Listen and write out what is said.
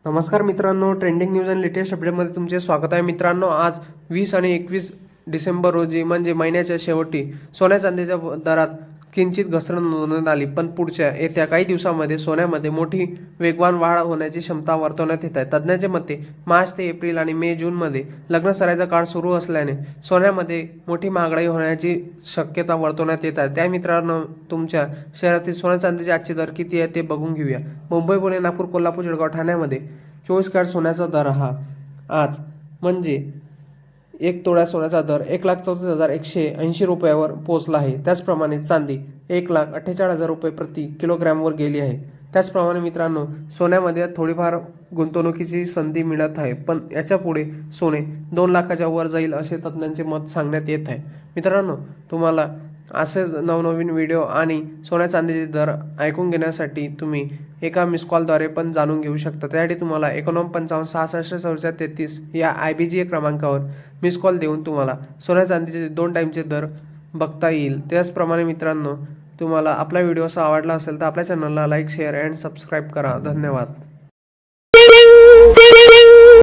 नमस्कार मित्रांनो, trending news आणि लेटेस्ट अपडेटमध्ये तुमचे स्वागत आहे. मित्रांनो, आज 20 आणि 21 डिसेंबर रोजी म्हणजे महिन्याच्या शेवटी सोन्या चांदीच्या दरात किंचित घसरण नोंदवण्यात आली. पण पुढच्या येत्या काही दिवसांमध्ये सोन्यामध्ये मोठी वेगवान वाढ होण्याची क्षमता वर्तवण्यात येत आहे. तज्ज्ञांच्या मते मार्च ते एप्रिल आणि मे जूनमध्ये लग्नसराईचा काळ सुरू असल्याने सोन्यामध्ये मोठी महागाई होण्याची शक्यता वर्तवण्यात येत आहे. त्या मित्रांनो, तुमच्या शहरातील सोन्या चांदीचे आजचे दर किती आहे ते बघून घेऊया. मुंबई, पुणे, नागपूर, कोल्हापूर, जळगाव, ठाण्यामध्ये 24 कॅरेट सोन्याचा दर हा आज म्हणजे 1 तोळा सोन्याचा दर 1,34,180 रुपयावर पोहोचला आहे. त्याचप्रमाणे चांदी 1,48,000 रुपये प्रति किलोग्रॅमवर गेली आहे. त्याचप्रमाणे मित्रांनो, सोन्यामध्ये थोडीफार गुंतवणुकीची संधी मिळत आहे, पण याच्या पुढे सोने 2 लाखाच्या वर जाईल असे तज्ज्ञांचे मत सांगण्यात येत आहे. मित्रांनो, तुम्हाला असेच नवनवीन व्हिडिओ आणि सोन्या चांदीचे दर ऐकून घेण्यासाठी तुम्ही एका मिस कॉलद्वारे पण जाणून घेऊ शकता. त्यासाठी तुम्हाला 8955 66 44 33 या IBGA क्रमांकावर मिस कॉल देऊन तुम्हाला सोन्या चांदीचे 2 टाईमचे दर बघता येईल. त्याचप्रमाणे मित्रांनो, तुम्हाला आपला व्हिडिओ आवडला असेल तर आपल्या चॅनलला लाईक, शेअर अँड सबस्क्राईब करा. धन्यवाद.